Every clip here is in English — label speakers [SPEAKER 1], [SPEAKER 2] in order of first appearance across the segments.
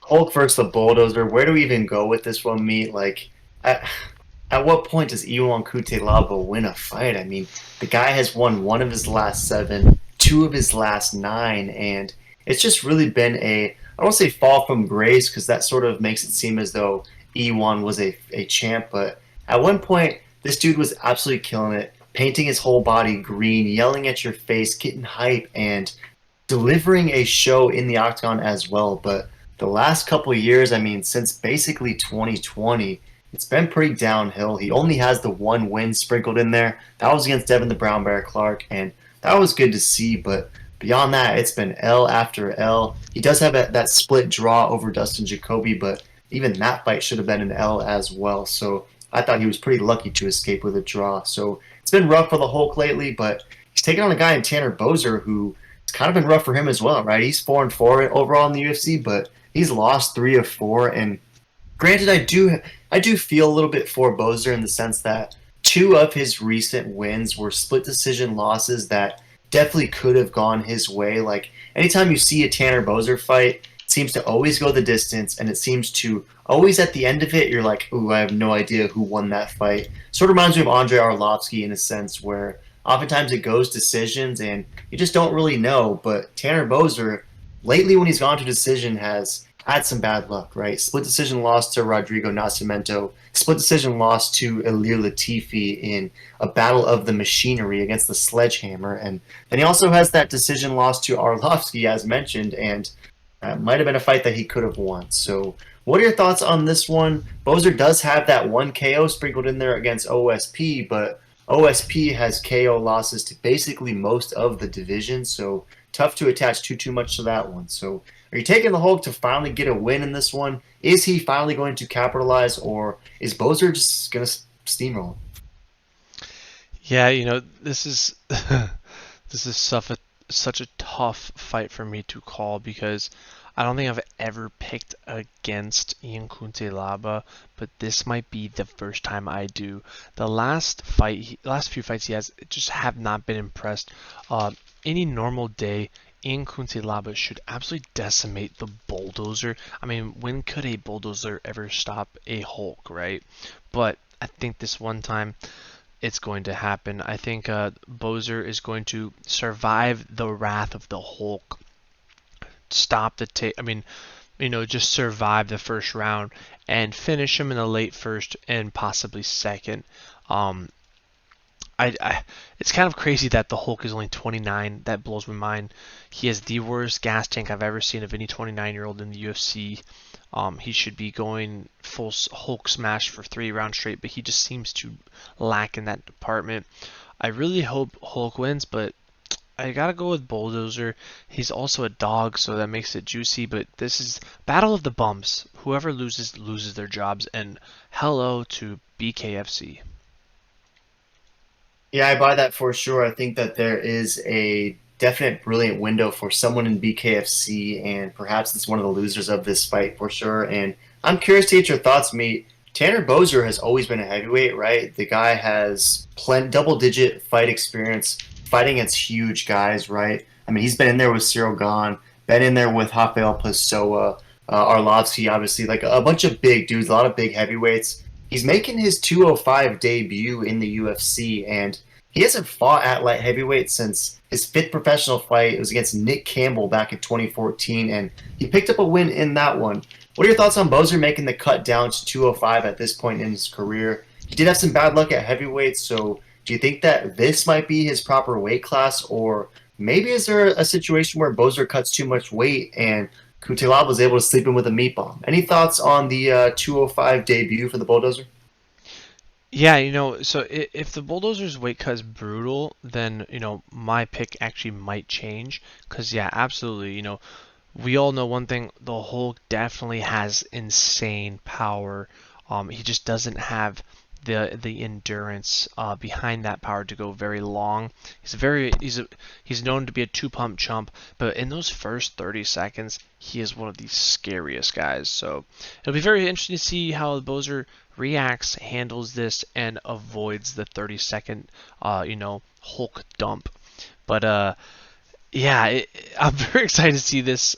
[SPEAKER 1] Hulk versus the Bulldozer. Where do we even go with this one, meet? Like, at, at what point does Ion Cutelaba win a fight? I mean, the guy has won one of his last seven, two of his last nine, and it's just really been I don't say fall from grace because that sort of makes it seem as though E1 was a champ, but at one point, this dude was absolutely killing it, painting his whole body green, yelling at your face, getting hype, and delivering a show in the octagon as well. But the last couple of years, I mean, since basically 2020, it's been pretty downhill. He only has the one win sprinkled in there. That was against Devin the Brown Bear Clark, and that was good to see. But beyond that, it's been L after L. He does have that split draw over Dustin Jacoby, but even that fight should have been an L as well. So I thought he was pretty lucky to escape with a draw. So it's been rough for the Hulk lately, but he's taking on a guy in Tanner Boser who it's kind of been rough for him as well, right? He's 4-4 overall in the UFC, but he's lost 3 of 4. And granted, I do feel a little bit for Boser in the sense that two of his recent wins were split decision losses that definitely could have gone his way. Like anytime you see a Tanner Boser fight, it seems to always go the distance, and it seems to always at the end of it, you're like, ooh, I have no idea who won that fight. Sort of reminds me of Andre Arlovsky in a sense where oftentimes it goes decisions and you just don't really know. But Tanner Boser, lately when he's gone to decision, has had some bad luck, right? Split decision loss to Rodrigo Nascimento, split decision loss to Ilir Latifi in a battle of the machinery against the sledgehammer, and then he also has that decision loss to Arlovsky, as mentioned, and that might have been a fight that he could have won. So, what are your thoughts on this one? Boser does have that one KO sprinkled in there against OSP, but OSP has KO losses to basically most of the division, so tough to attach too much to that one. So, are you taking the Hulk to finally get a win in this one? Is he finally going to capitalize, or is Boser just going to steamroll?
[SPEAKER 2] Yeah, this is this is such a tough fight for me to call because I don't think I've ever picked against Ian Cutelaba, but this might be the first time I do. The last few fights he has just have not been impressed. Any normal day, Ian Cutelaba should absolutely decimate the Bulldozer. I mean, when could a Bulldozer ever stop a Hulk, right? But I think this one time it's going to happen. I think Boser is going to survive the wrath of the Hulk, stop the take. I mean, just survive the first round and finish him in the late first and possibly second. Um, it's kind of crazy that the Hulk is only 29. That blows my mind. He has the worst gas tank I've ever seen of any 29-year-old in the UFC. He should be going full Hulk smash for 3 rounds straight, but he just seems to lack in that department. I really hope Hulk wins, but I gotta go with Bulldozer. He's also a dog, so that makes it juicy, but this is Battle of the Bumps. Whoever loses, loses their jobs, and hello to BKFC.
[SPEAKER 1] Yeah, I buy that for sure. I think that there is a definite brilliant window for someone in BKFC, and perhaps it's one of the losers of this fight for sure. And I'm curious to get your thoughts, meet. Tanner Boser has always been a heavyweight, right? The guy has double-digit fight experience, fighting against huge guys, right? I mean, he's been in there with Cyril Gahn, been in there with Rafael Pessoa, Arlovsky, obviously, like a bunch of big dudes, a lot of big heavyweights. He's making his 205 debut in the UFC, and he hasn't fought at light heavyweight since his fifth professional fight. It was against Nick Campbell back in 2014, and he picked up a win in that one. What are your thoughts on Boser making the cut down to 205 at this point in his career? He did have some bad luck at heavyweight, so do you think that this might be his proper weight class, or maybe is there a situation where Boser cuts too much weight and Kutelab was able to sleep in with a meat bomb? Any thoughts on the 205 debut for the Bulldozer?
[SPEAKER 2] Yeah, so if the Bulldozer's weight cut is brutal, then, my pick actually might change. Because, yeah, absolutely, we all know one thing, the Hulk definitely has insane power. He just doesn't have the endurance behind that power to go very long. He's known to be a two pump chump, but in those first 30 seconds, he is one of the scariest guys. So it'll be very interesting to see how Bozer reacts, handles this, and avoids the 30-second, Hulk dump. But yeah, I'm very excited to see this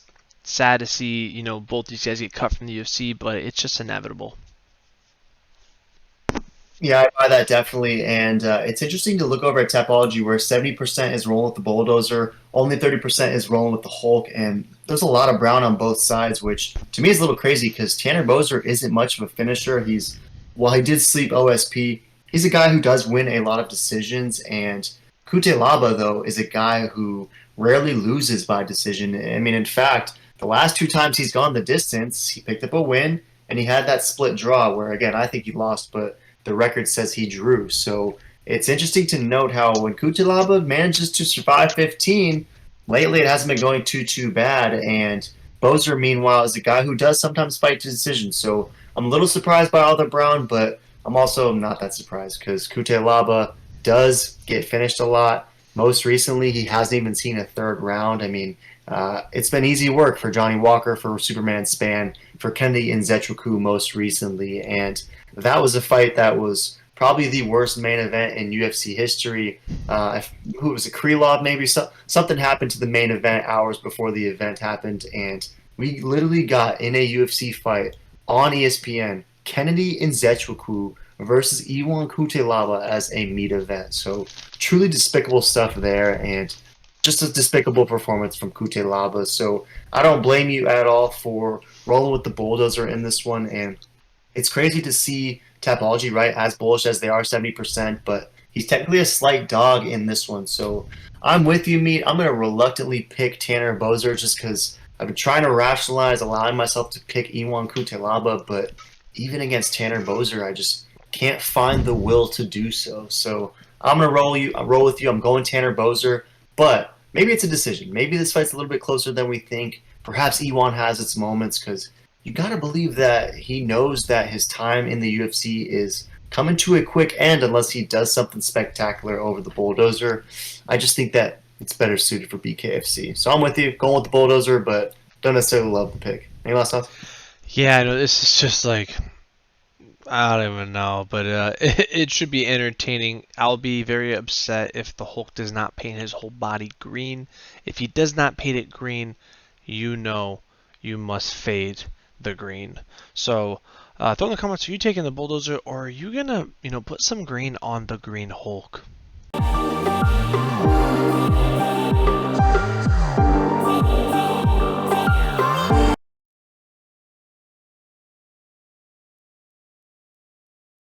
[SPEAKER 2] sad to see, both these guys get cut from the UFC, but it's just inevitable.
[SPEAKER 1] Yeah, I buy that definitely. And it's interesting to look over at Tapology where 70% is rolling with the Bulldozer, only 30% is rolling with the Hulk. And there's a lot of brown on both sides, which to me is a little crazy because Tanner Boser isn't much of a finisher. While he did sleep OSP, he's a guy who does win a lot of decisions. And Cutelaba, though, is a guy who rarely loses by decision. I mean, in fact, the last two times he's gone the distance, he picked up a win and he had that split draw where, again, I think he lost, but the record says he drew. So it's interesting to note how when Cutelaba manages to survive 15, lately it hasn't been going too bad. And Boser, meanwhile, is a guy who does sometimes fight to decisions. So I'm a little surprised by Alder Brown, but I'm also not that surprised because Cutelaba does get finished a lot. Most recently, he hasn't even seen a third round. I mean, it's been easy work for Johnny Walker, for Superman Span, for Kennedy Nzechukwu most recently, and that was a fight that was probably the worst main event in UFC history. Who was it? Krylov maybe? Something happened to the main event hours before the event happened, and we literally got in a UFC fight on ESPN Kennedy Nzechukwu versus Iwan Kutelaba as a meat event. So truly despicable stuff there, and just a despicable performance from Cutelaba. So I don't blame you at all for rolling with the Bulldozer in this one, and it's crazy to see Tapology, right, as bullish as they are, 70%, but he's technically a slight dog in this one. So I'm with you, Meat. I'm going to reluctantly pick Tanner Boser just because I've been trying to rationalize allowing myself to pick Iwan Kutelaba, but even against Tanner Boser, I just can't find the will to do so. So I'm going to roll with you. I'm going Tanner Boser, but maybe it's a decision. Maybe this fight's a little bit closer than we think. Perhaps Iwan has its moments because you got to believe that he knows that his time in the UFC is coming to a quick end unless he does something spectacular over the Bulldozer. I just think that it's better suited for BKFC. So I'm with you, going with the Bulldozer, but don't necessarily love the pick. Any last thoughts?
[SPEAKER 2] Yeah, I know this is just like I don't even know, but it should be entertaining. I'll be very upset if the Hulk does not paint his whole body green. If he does not paint it green, you know you must fade the green. So throw in the comments, are you taking the Bulldozer or are you gonna, put some green on the Green Hulk?